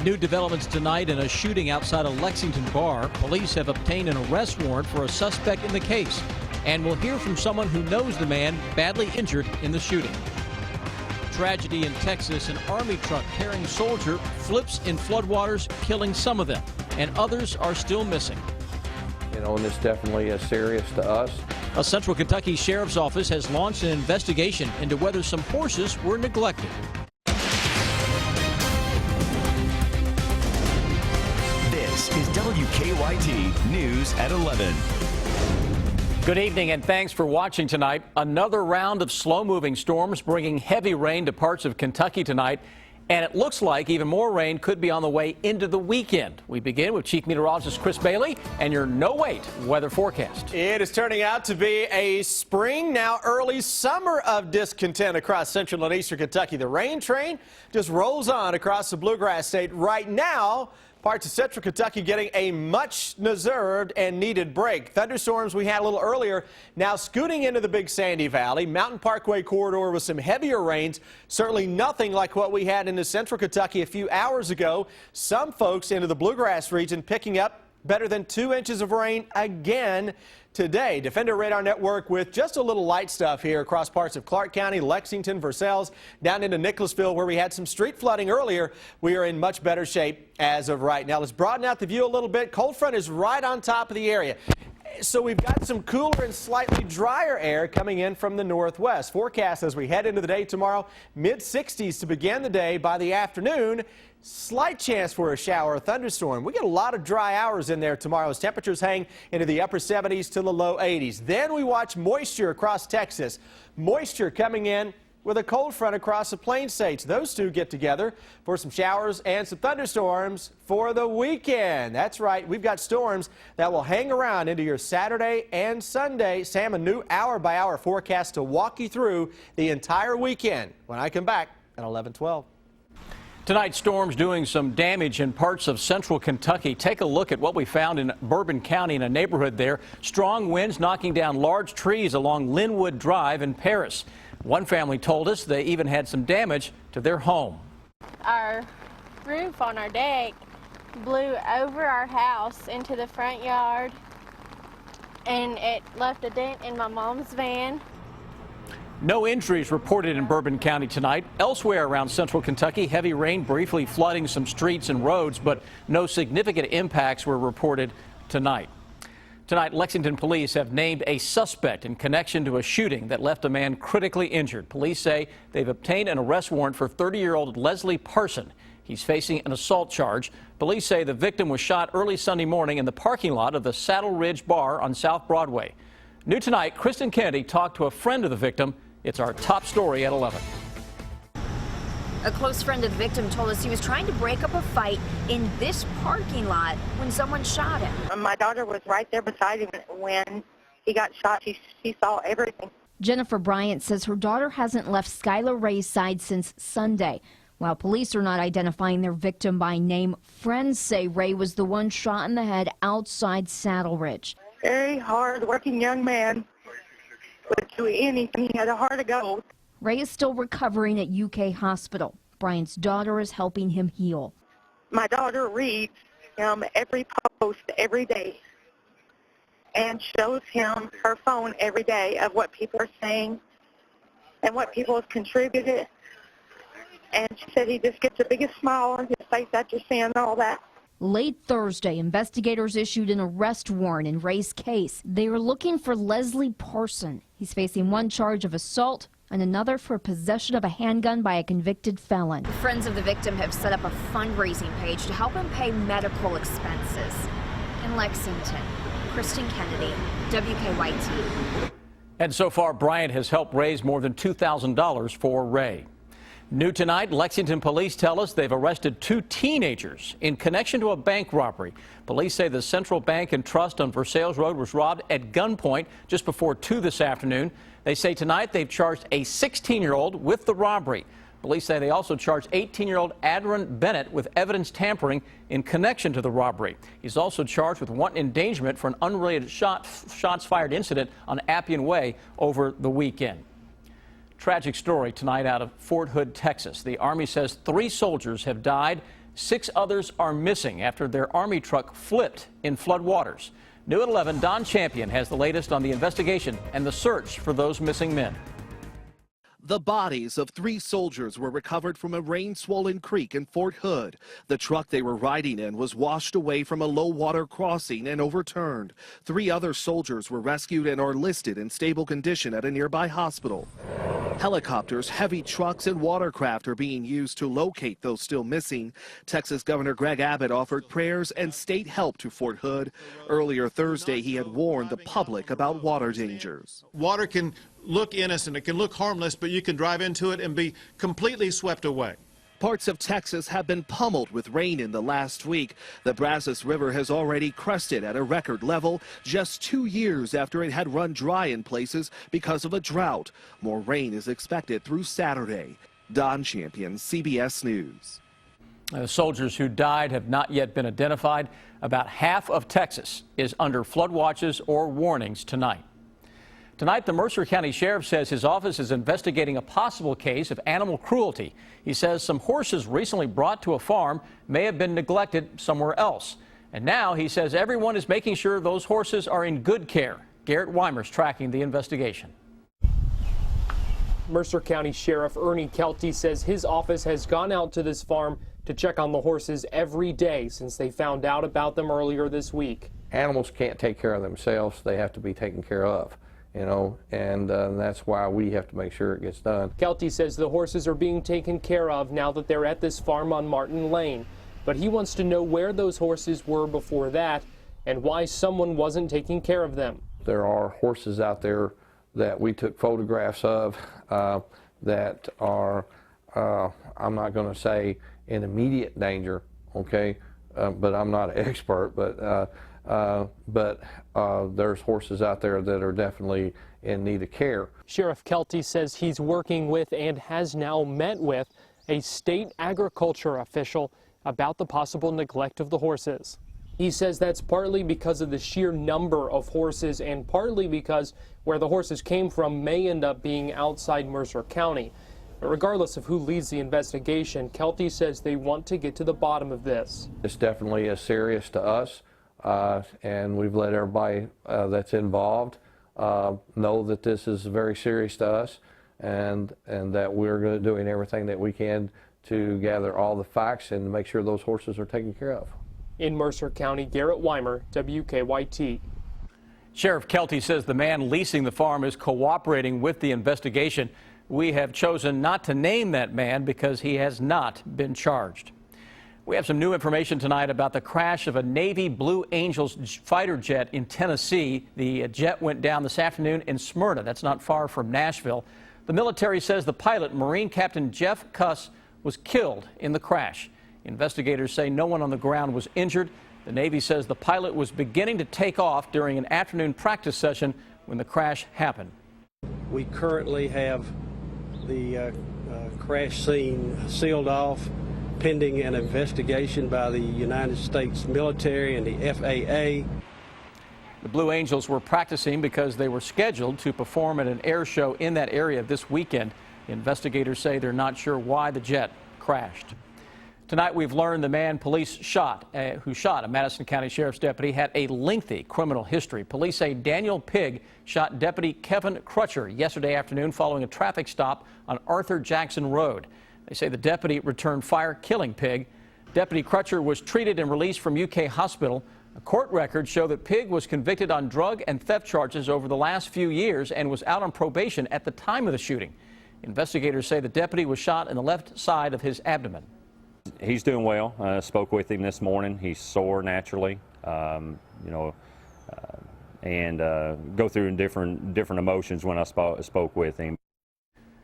New developments tonight in a shooting outside a Lexington bar. Police have obtained an arrest warrant for a suspect in the case. And we'll hear from someone who knows the man badly injured in the shooting. Tragedy in Texas. An Army truck carrying soldier flips in floodwaters, killing some of them, and others are still missing. You know, and this definitely is serious to us. A Central Kentucky Sheriff's Office has launched an investigation into whether some horses were neglected. This is WKYT News at 11. Good evening and thanks for watching tonight. Another round of slow-moving storms bringing heavy rain to parts of Kentucky tonight. And it looks like even more rain could be on the way into the weekend. We begin with Chief Meteorologist Chris Bailey and your no-wait weather forecast. It is turning out to be a spring, now early summer of discontent across central and eastern Kentucky. The rain train just rolls on across the Bluegrass State right now. Parts of central Kentucky getting a much deserved and needed break. Thunderstorms we had a little earlier now scooting into the Big Sandy Valley. Mountain Parkway corridor with some heavier rains. Certainly nothing like what we had into central Kentucky a few hours ago. Some folks into the Bluegrass region picking up better than 2 inches of rain again today. Defender Radar Network with just a little light stuff here across parts of Clark County, Lexington, Versailles, down into Nicholasville where we had some street flooding earlier. We are in much better shape as of right now. Let's broaden out the view a little bit. Cold front is right on top of the area. So we've got some cooler and slightly drier air coming in from the northwest. Forecast as we head into the day tomorrow, mid-60s to begin the day. By the afternoon, slight chance for a shower or thunderstorm. We get a lot of dry hours in there tomorrow as temperatures hang into the upper 70s to the low 80s. Then we watch moisture across Texas. Moisture coming in with a cold front across the plain states. Those two get together for some showers and some thunderstorms for the weekend. That's right, we've got storms that will hang around into your Saturday and Sunday. Sam, a new hour-by-hour forecast to walk you through the entire weekend when I come back at 11:12. Tonight, storms doing some damage in parts of central Kentucky. Take a look at what we found in Bourbon County in a neighborhood there. Strong winds knocking down large trees along Linwood Drive in Paris. One family told us they even had some damage to their home. Our roof on our deck blew over our house into the front yard, and it left a dent in my mom's van. No injuries reported in Bourbon County tonight. Elsewhere around central Kentucky, heavy rain briefly flooding some streets and roads, but no significant impacts were reported tonight. Tonight, Lexington police have named a suspect in connection to a shooting that left a man critically injured. Police say they've obtained an arrest warrant for 30-year-old Leslie Parson. He's facing an assault charge. Police say the victim was shot early Sunday morning in the parking lot of the Saddle Ridge Bar on South Broadway. New tonight, Kristen Kennedy talked to a friend of the victim. It's our top story at 11. A close friend of the victim told us he was trying to break up a fight in this parking lot when someone shot him. My daughter was right there beside him when he got shot. She saw everything. Jennifer Bryant says her daughter hasn't left Skylar Ray's side since Sunday. While police are not identifying their victim by name, friends say Ray was the one shot in the head outside Saddle Ridge. Very hard-working young man. Would do anything. He had a heart of gold. Ray is still recovering at UK Hospital. Bryant's daughter is helping him heal. My daughter reads him every post every day and shows him her phone every day of what people are saying and what people have contributed. And she said he just gets the biggest smile on his face after seeing all that. Late Thursday, investigators issued an arrest warrant in Ray's case. They are looking for Leslie Parson. He's facing one charge of assault and another for possession of a handgun by a convicted felon. Friends of the victim have set up a fundraising page to help him pay medical expenses. In Lexington, Kristen Kennedy, WKYT. And so far, Bryant has helped raise more than $2,000 for Ray. New tonight, Lexington police tell us they've arrested 2 teenagers in connection to a bank robbery. Police say the Central Bank and Trust on Versailles Road was robbed at gunpoint just before 2 this afternoon. They say tonight they've charged a 16-year-old with the robbery. Police say they also charged 18-year-old Adron Bennett with evidence tampering in connection to the robbery. He's also charged with wanton endangerment for an unrelated shots fired incident on Appian Way over the weekend. Tragic story tonight out of Fort Hood, Texas. The Army says 3 soldiers have died. 6 others are missing after their Army truck flipped in floodwaters. New at 11, Don Champion has the latest on the investigation and the search for those missing men. The bodies of 3 soldiers were recovered from a rain-swollen creek in Fort Hood. The truck they were riding in was washed away from a low-water crossing and overturned. 3 other soldiers were rescued and are listed in stable condition at a nearby hospital. Helicopters, heavy trucks, and watercraft are being used to locate those still missing. Texas Governor Greg Abbott offered prayers and state help to Fort Hood. Earlier Thursday, he had warned the public about water dangers. Water can look innocent, it can look harmless, but you can drive into it and be completely swept away. Parts of Texas have been pummeled with rain in the last week. The Brazos River has already crested at a record level just 2 years after it had run dry in places because of a drought. More rain is expected through Saturday. Don Champion, CBS News. Soldiers who died have not yet been identified. About half of Texas is under flood watches or warnings tonight. Tonight, the Mercer County Sheriff says his office is investigating a possible case of animal cruelty. He says some horses recently brought to a farm may have been neglected somewhere else. And now he says everyone is making sure those horses are in good care. Garrett Weimer's tracking the investigation. Mercer County Sheriff Ernie Kelty says his office has gone out to this farm to check on the horses every day since they found out about them earlier this week. Animals can't take care of themselves. They have to be taken care of. And that's why we have to make sure it gets done. Kelty says the horses are being taken care of now that they're at this farm on Martin Lane. But he wants to know where those horses were before that and why someone wasn't taking care of them. There are horses out there that we took photographs of that are, I'm not going to say in immediate danger, okay, but I'm not an expert, but there's horses out there that are definitely in need of care. Sheriff Kelty says he's working with and has now met with a state agriculture official about the possible neglect of the horses. He says that's partly because of the sheer number of horses and partly because where the horses came from may end up being outside Mercer County. But regardless of who leads the investigation, Kelty says they want to get to the bottom of this. It's definitely as serious to us. And we've let everybody that's involved know that this is very serious to us and that we're doing everything that we can to gather all the facts and make sure those horses are taken care of. In Mercer County, Garrett Weimer, WKYT. Sheriff Kelty says the man leasing the farm is cooperating with the investigation. We have chosen not to name that man because he has not been charged. We have some new information tonight about the crash of a Navy Blue Angels fighter jet in Tennessee. The jet went down this afternoon in Smyrna. That's not far from Nashville. The military says the pilot, Marine Captain Jeff Cuss, was killed in the crash. Investigators say no one on the ground was injured. The Navy says the pilot was beginning to take off during an afternoon practice session when the crash happened. We currently have the crash scene sealed off, pending an investigation by the United States military and the FAA. The Blue Angels were practicing because they were scheduled to perform at an air show in that area this weekend. Investigators say they're not sure why the jet crashed. Tonight we've learned the man police who shot a Madison County Sheriff's deputy had a lengthy criminal history. Police say Daniel Pigg shot Deputy Kevin Crutcher yesterday afternoon following a traffic stop on Arthur Jackson Road. They say the deputy returned fire, killing Pigg. Deputy Crutcher was treated and released from UK hospital. A court records show that Pigg was convicted on drug and theft charges over the last few years and was out on probation at the time of the shooting. Investigators say the deputy was shot in the left side of his abdomen. He's doing well. Spoke with him this morning. He's sore naturally, and go through different emotions when I spoke with him.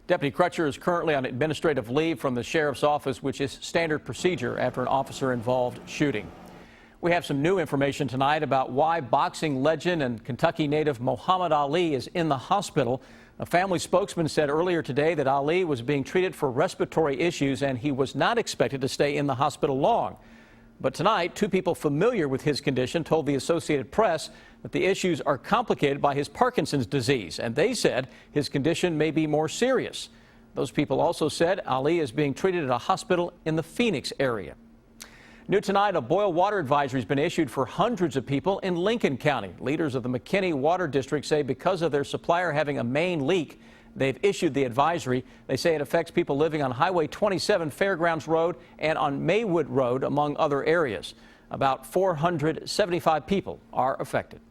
Deputy Crutcher is currently on administrative leave from the sheriff's office, which is standard procedure after an officer-involved shooting. We have some new information tonight about why boxing legend and Kentucky native Muhammad Ali is in the hospital. A family spokesman said earlier today that Ali was being treated for respiratory issues and he was not expected to stay in the hospital long. But tonight, 2 people familiar with his condition told the Associated Press that the issues are complicated by his Parkinson's disease, and they said his condition may be more serious. Those people also said Ali is being treated at a hospital in the Phoenix area. New tonight, a boil water advisory has been issued for hundreds of people in Lincoln County. Leaders of the McKinney Water District say because of their supplier having a main leak, they've issued the advisory. They say it affects people living on Highway 27 Fairgrounds Road and on Maywood Road, among other areas. About 475 people are affected.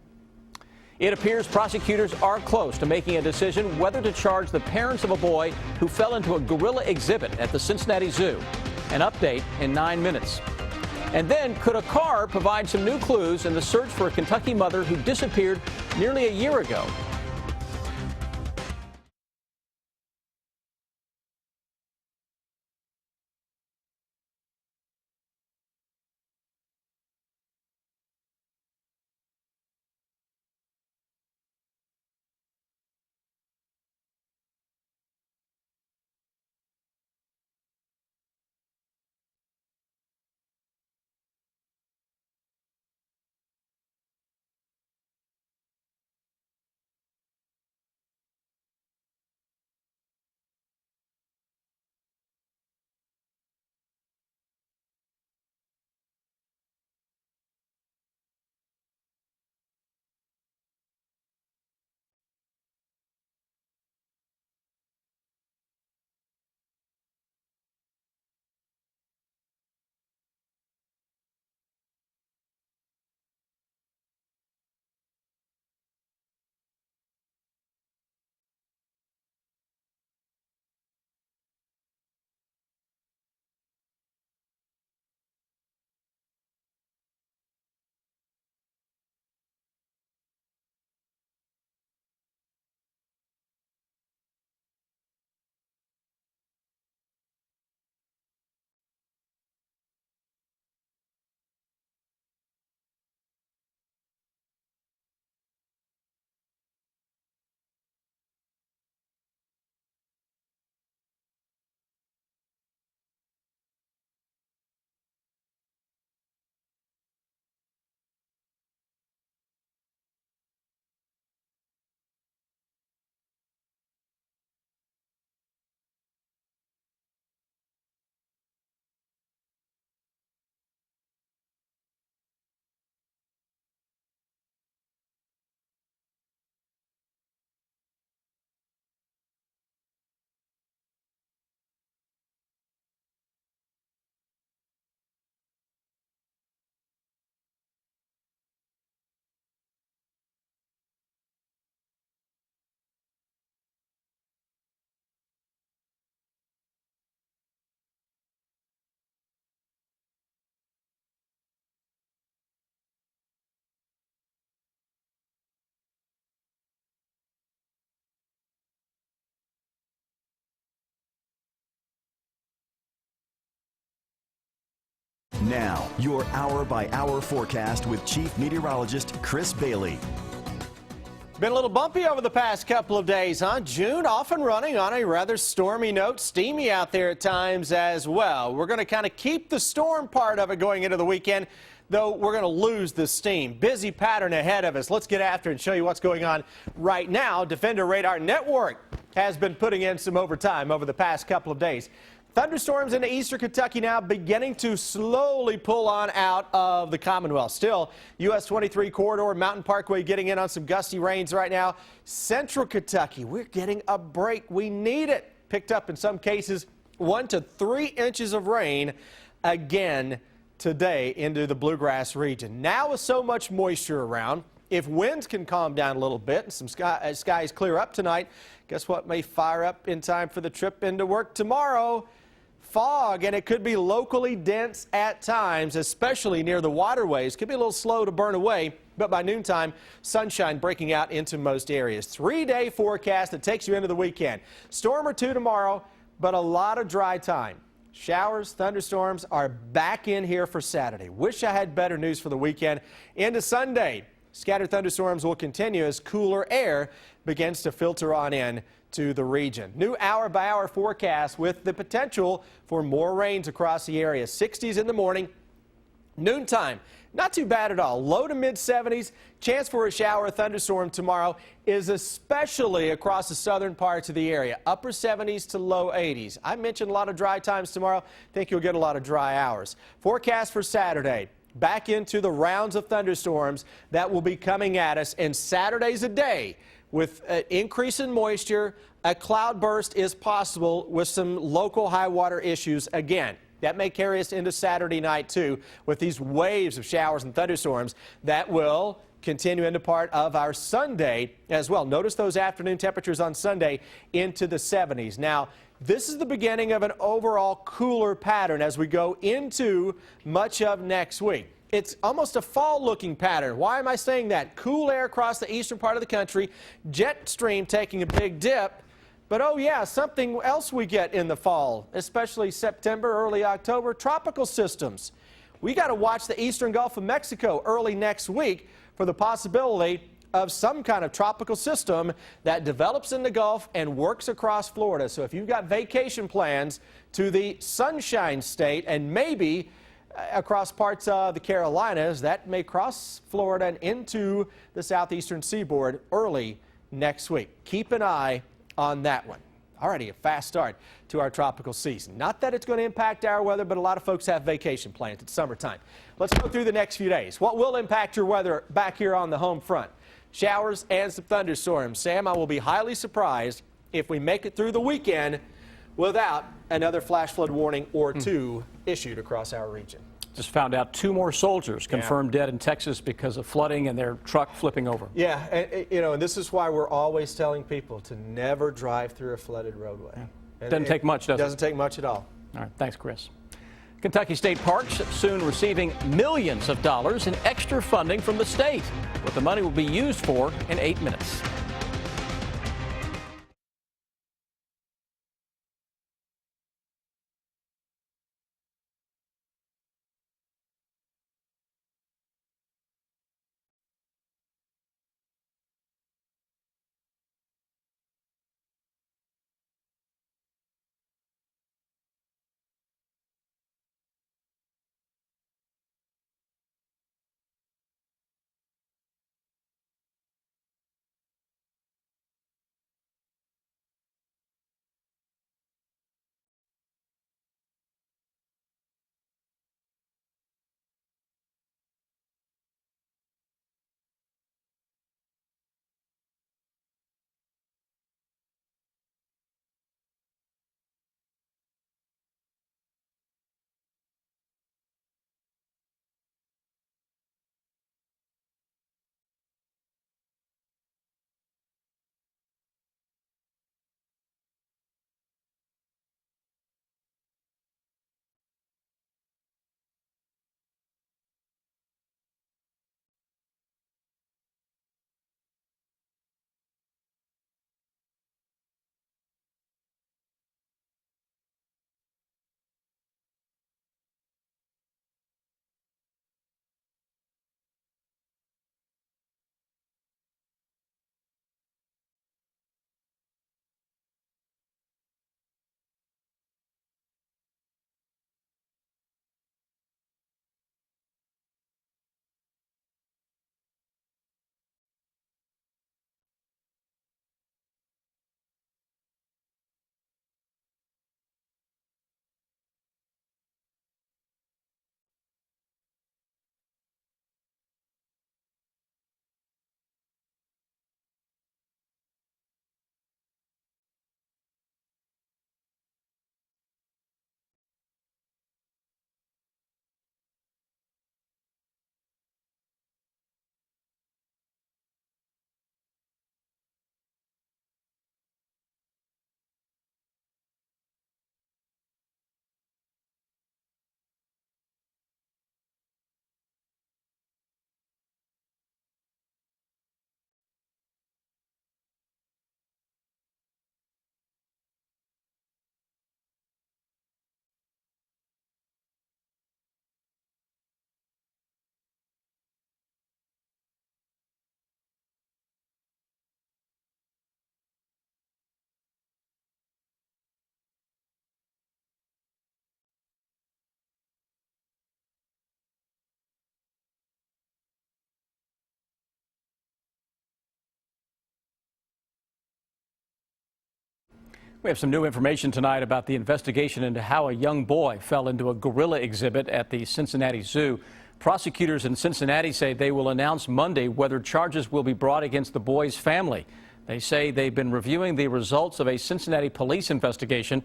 It appears prosecutors are close to making a decision whether to charge the parents of a boy who fell into a gorilla exhibit at the Cincinnati Zoo. An update in 9 minutes. And then, could a car provide some new clues in the search for a Kentucky mother who disappeared nearly a year ago? Now, your hour-by-hour forecast with Chief Meteorologist Chris Bailey. Been a little bumpy over the past couple of days, huh? June off and running on a rather stormy note. Steamy out there at times as well. We're going to kind of keep the storm part of it going into the weekend, though we're going to lose the steam. Busy pattern ahead of us. Let's get after and show you what's going on right now. Defender Radar Network has been putting in some overtime over the past couple of days. Thunderstorms into eastern Kentucky now beginning to slowly pull on out of the Commonwealth. Still, US 23 corridor, Mountain Parkway getting in on some gusty rains right now. Central Kentucky, we're getting a break. We need it. Picked up in some cases 1 to 3 inches of rain again today into the bluegrass region. Now with so much moisture around, if winds can calm down a little bit and some skies clear up tonight, guess what may fire up in time for the trip into work tomorrow? Fog, and it could be locally dense at times, especially near the waterways. Could be a little slow to burn away, but by noontime, sunshine breaking out into most areas. 3-day forecast that takes you into the weekend. Storm or two tomorrow, but a lot of dry time. Showers, thunderstorms are back in here for Saturday. Wish I had better news for the weekend. Into Sunday, scattered thunderstorms will continue as cooler air begins to filter on in to the region. New hour-by-hour forecast with the potential for more rains across the area. 60s in the morning, Noontime, not too bad at all. Low to mid 70s. Chance for a shower or thunderstorm tomorrow is especially across the southern parts of the area. Upper 70s to low 80s. I mentioned a lot of dry times tomorrow. Think you'll get a lot of dry hours. Forecast for Saturday. Back into the rounds of thunderstorms that will be coming at us. And Saturday's a day with an increase in moisture. A cloud burst is possible with some local high water issues again. That may carry us into Saturday night, too, with these waves of showers and thunderstorms that will continue into part of our Sunday as well. Notice those afternoon temperatures on Sunday into the 70s. Now, this is the beginning of an overall cooler pattern as we go into much of next week. It's almost a fall-looking pattern. Why am I saying that? Cool air across the eastern part of the country, jet stream taking a big dip. But oh yeah, something else we get in the fall, especially September, early October, tropical systems. We got to watch the eastern Gulf of Mexico early next week for the possibility of some kind of tropical system that develops in the Gulf and works across Florida. So if you've got vacation plans to the Sunshine State and maybe across parts of the Carolinas, that may cross Florida and into the southeastern seaboard early next week. Keep an eye on that one. Alrighty, a fast start to our tropical season. Not that it's going to impact our weather, but a lot of folks have vacation plans. It's summertime. Let's go through the next few days. What will impact your weather back here on the home front? Showers and some thunderstorms. Sam, I will be highly surprised if we make it through the weekend without another flash flood warning or two issued across our region. Just found out 2 more soldiers confirmed dead in Texas because of flooding and their truck flipping over. Yeah, and this is why we're always telling people to never drive through a flooded roadway. Yeah. Doesn't take much, does it? Doesn't take much at all. All right, thanks, Chris. Kentucky State Parks soon receiving millions of dollars in extra funding from the state. What the money will be used for in 8 minutes. We have some new information tonight about the investigation into how a young boy fell into a gorilla exhibit at the Cincinnati Zoo. Prosecutors in Cincinnati say they will announce Monday whether charges will be brought against the boy's family. They say they've been reviewing the results of a Cincinnati police investigation.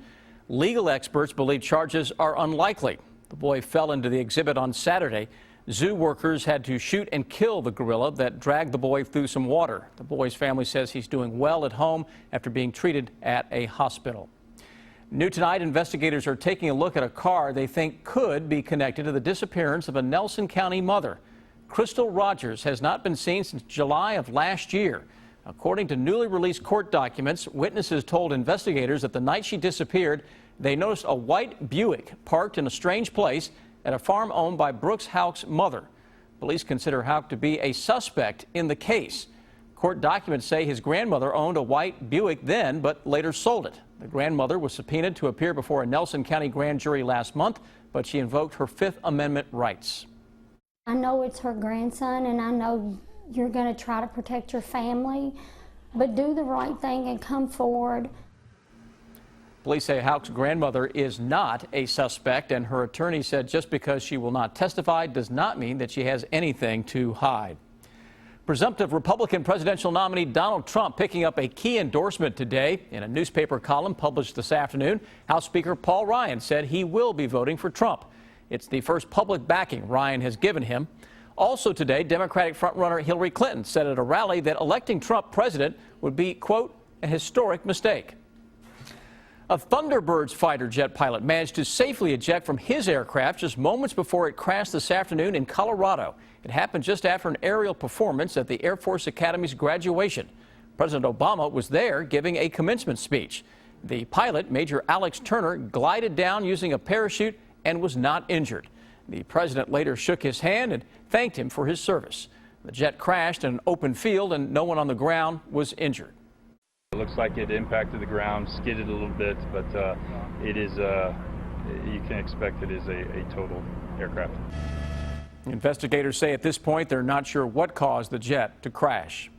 Legal experts believe charges are unlikely. The boy fell into the exhibit on Saturday. Zoo workers had to shoot and kill the gorilla that dragged the boy through some water. The boy's family says he's doing well at home after being treated at a hospital. New tonight, investigators are taking a look at a car they think could be connected to the disappearance of a Nelson County mother. Crystal Rogers has not been seen since July of last year. According to newly released court documents, witnesses told investigators that the night she disappeared, they noticed a white Buick parked in a strange place at a farm owned by Brooks Houck's mother. Police consider Houck to be a suspect in the case. Court documents say his grandmother owned a white Buick then, but later sold it. The grandmother was subpoenaed to appear before a Nelson County grand jury last month, but she invoked her Fifth Amendment rights. I know it's her grandson, and I know you're going to try to protect your family, but do the right thing and come forward. Police say Houck's grandmother is not a suspect, and her attorney said just because she will not testify does not mean that she has anything to hide. Presumptive Republican presidential nominee Donald Trump picking up a key endorsement today. In a newspaper column published this afternoon, House Speaker Paul Ryan said he will be voting for Trump. It's the first public backing Ryan has given him. Also today, Democratic frontrunner Hillary Clinton said at a rally that electing Trump president would be, quote, a historic mistake. A Thunderbirds fighter jet pilot managed to safely eject from his aircraft just moments before it crashed this afternoon in Colorado. It happened just after an aerial performance at the Air Force Academy's graduation. President Obama was there giving a commencement speech. The pilot, Major Alex Turner, glided down using a parachute and was not injured. The president later shook his hand and thanked him for his service. The jet crashed in an open field and no one on the ground was injured. It looks like it impacted the ground, skidded a little bit, but it is, you can expect it is a total aircraft. Investigators say at this point they're not sure what caused the jet to crash.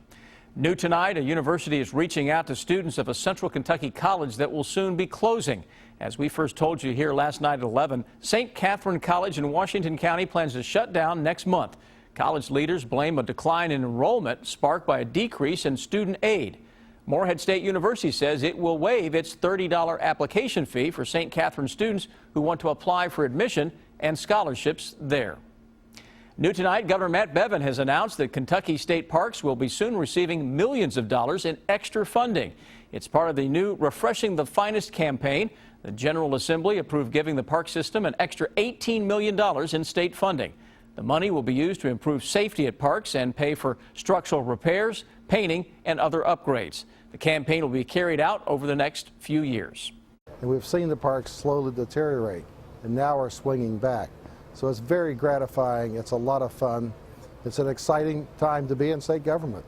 New tonight, a university is reaching out to students of a Central Kentucky college that will soon be closing. As we first told you here last night at 11, St. Catherine College in Washington County plans to shut down next month. College leaders blame a decline in enrollment sparked by a decrease in student aid. Morehead State University says it will waive its $30 application fee for St. Catherine students who want to apply for admission and scholarships there. New tonight, Governor Matt Bevin has announced that Kentucky state parks will be soon receiving millions of dollars in extra funding. It's part of the new Refreshing the Finest campaign. The General Assembly approved giving the park system an extra $18 million in state funding. The money will be used to improve safety at parks and pay for structural repairs, painting, and other upgrades. The campaign will be carried out over the next few years. And we've seen the parks slowly deteriorate, and now we're swinging back. So it's very gratifying. It's a lot of fun. It's an exciting time to be in state government.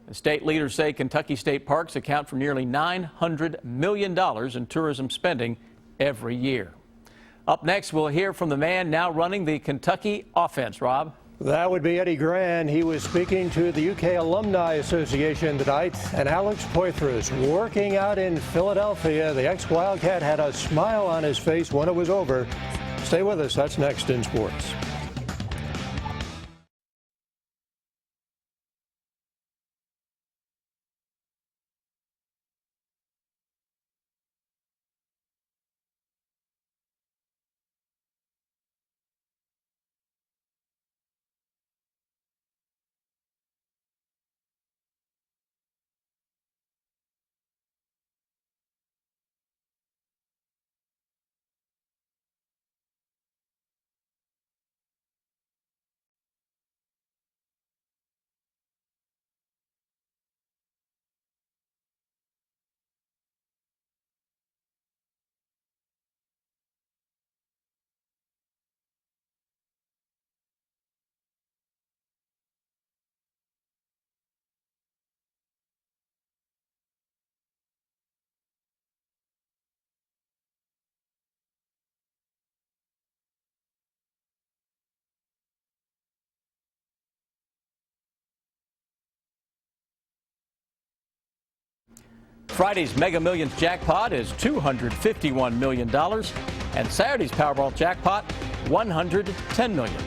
The state leaders say Kentucky state parks account for nearly $900 million in tourism spending every year. Up next, we'll hear from the man now running the Kentucky offense. Rob? That would be Eddie Gran. He was speaking to the UK Alumni Association tonight. And Alex Poitras working out in Philadelphia. The ex-Wildcat had a smile on his face when it was over. Stay with us. That's next in sports. Friday's Mega Millions jackpot is $251 million, and Saturday's Powerball jackpot, $110 million.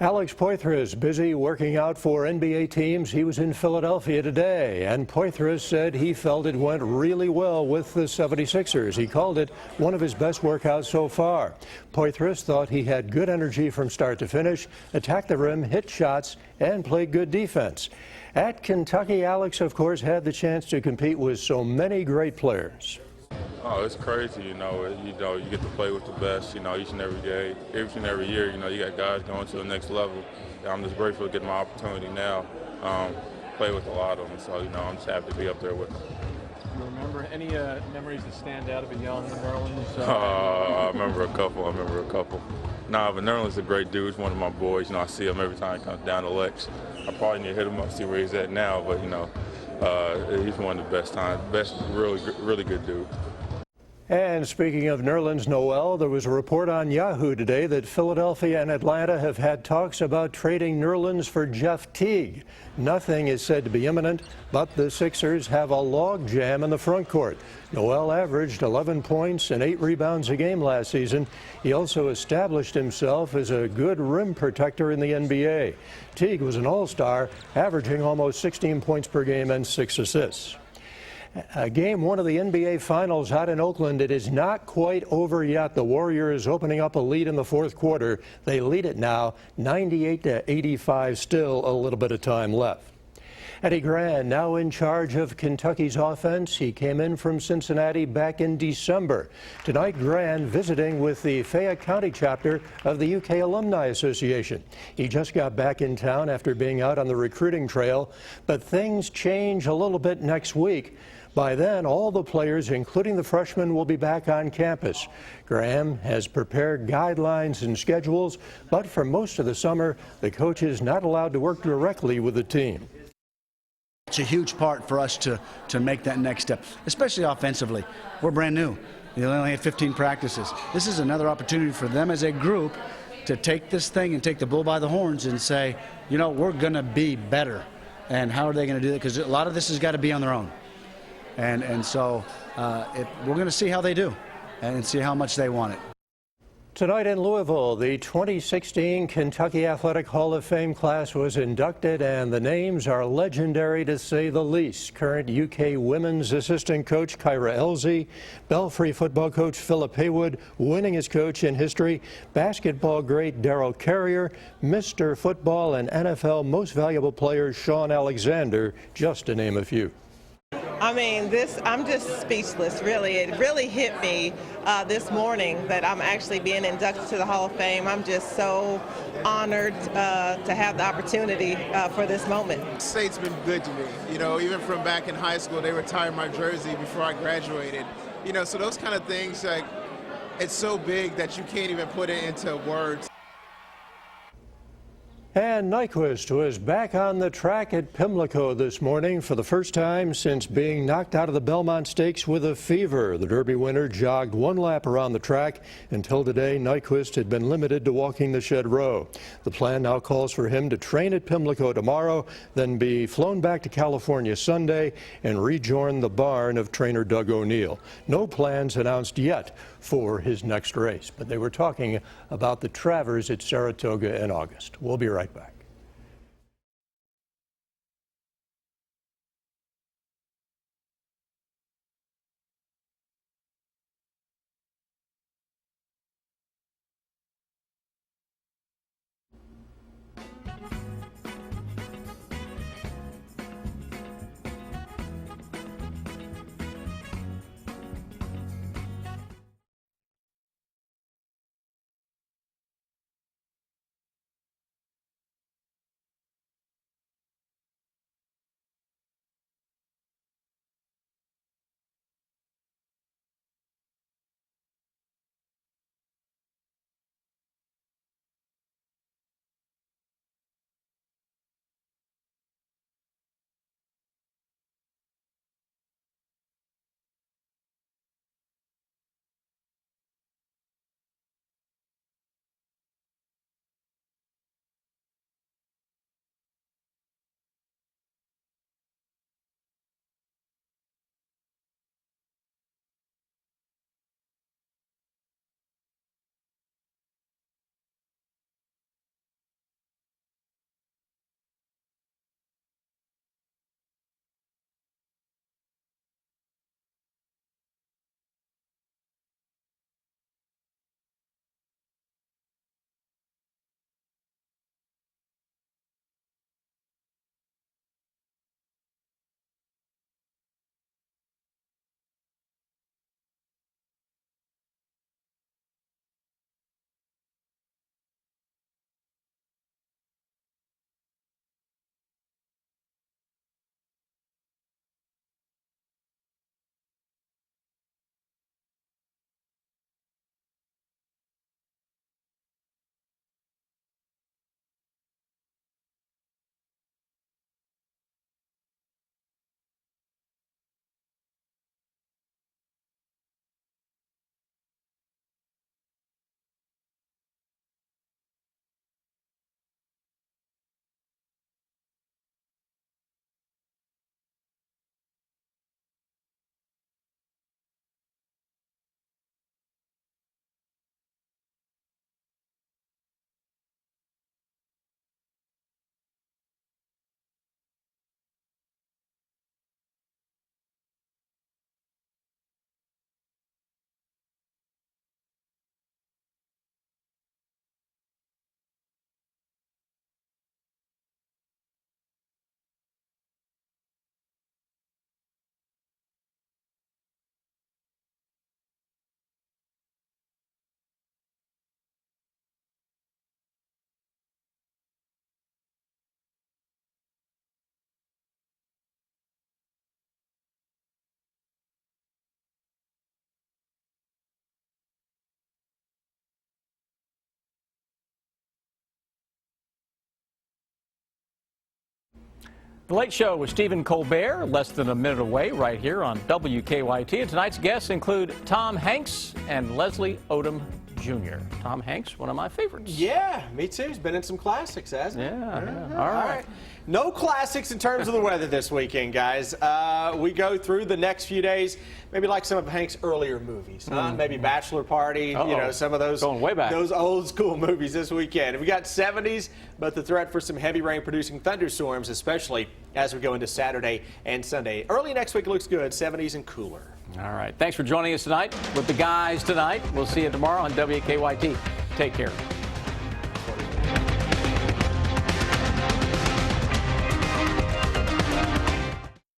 Alex Poythress busy working out for NBA teams. He was in Philadelphia today, and Poythress said he felt it went really well with the 76ers. He called it one of his best workouts so far. Poythress thought he had good energy from start to finish, attacked the rim, hit shots, and played good defense. At Kentucky, Alex, of course, had the chance to compete with so many great players. Oh, it's crazy, you get to play with the best, each and every day, each and every year, you got guys going to the next level. I'm just grateful to get my opportunity now, play with a lot of them, so, I'm just happy to be up there with them. Do you remember any memories that stand out of a young Nerlens? I remember a couple. Nah, but Nerlens a great dude. He's one of my boys. I see him every time he comes down to Lex. I probably need to hit him up, see where he's at now, but, he's one of the best, really good dude. And speaking of Nerlens Noel, there was a report on Yahoo today that Philadelphia and Atlanta have had talks about trading Nerlens for Jeff Teague. Nothing is said to be imminent, but the Sixers have a log jam in the front court. Noel averaged 11 points and 8 rebounds a game last season. He also established himself as a good rim protector in the NBA. Teague was an all-star, averaging almost 16 points per game and 6 assists. Game 1 of the NBA Finals out in Oakland. It is not quite over yet. The Warriors opening up a lead in the fourth quarter. They lead it now 98-85, still a little bit of time left. Eddie Gran now in charge of Kentucky's offense. He came in from Cincinnati back in December. Tonight, Gran visiting with the Fayette County chapter of the UK Alumni Association. He just got back in town after being out on the recruiting trail, but things change a little bit next week. By then, all the players, including the freshmen, will be back on campus. Graham has prepared guidelines and schedules, but for most of the summer, the coach is not allowed to work directly with the team. It's a huge part for us to make that next step, especially offensively. We're brand new. They only had 15 practices. This is another opportunity for them as a group to take this thing and take the bull by the horns and say, we're going to be better. And how are they going to do that? Because a lot of this has got to be on their own. And so we're going to see how they do and see how much they want it. Tonight in Louisville, the 2016 Kentucky Athletic Hall of Fame class was inducted, and the names are legendary to say the least. Current UK women's assistant coach Kyra Elsie, Belfry football coach Philip Haywood, winningest coach in history, basketball great Darryl Carrier, Mr. Football and NFL Most Valuable Player Sean Alexander, just to name a few. I mean, I'm just speechless, really. It really hit me this morning that I'm actually being inducted to the Hall of Fame. I'm just so honored to have the opportunity for this moment. The state's been good to me. You know, even from back in high school, they retired my jersey before I graduated. You know, so those kind of things, like, it's so big that you can't even put it into words. And Nyquist was back on the track at Pimlico this morning for the first time since being knocked out of the Belmont Stakes with a fever. The Derby winner jogged one lap around the track. Until today, Nyquist had been limited to walking the Shed Row. The plan now calls for him to train at Pimlico tomorrow, then be flown back to California Sunday and rejoin the barn of trainer Doug O'Neill. No plans announced yet for his next race, but they were talking about the Travers at Saratoga in August. We'll be right back. The Late Show with Stephen Colbert, less than a minute away, right here on WKYT. And tonight's guests include Tom Hanks and Leslie Odom Jr. Tom Hanks, one of my favorites. Yeah, me too. He's been in some classics, hasn't he? Yeah. All right. No classics in terms of the weather this weekend, guys. We go through the next few days, maybe like some of Hank's earlier movies, maybe Bachelor Party, some of those going way back. Those old school movies this weekend. We got 70s, but the threat for some heavy rain producing thunderstorms, especially as we go into Saturday and Sunday. Early next week looks good, 70s and cooler. All right. Thanks for joining us tonight with the guys tonight. We'll see you tomorrow on WKYT. Take care.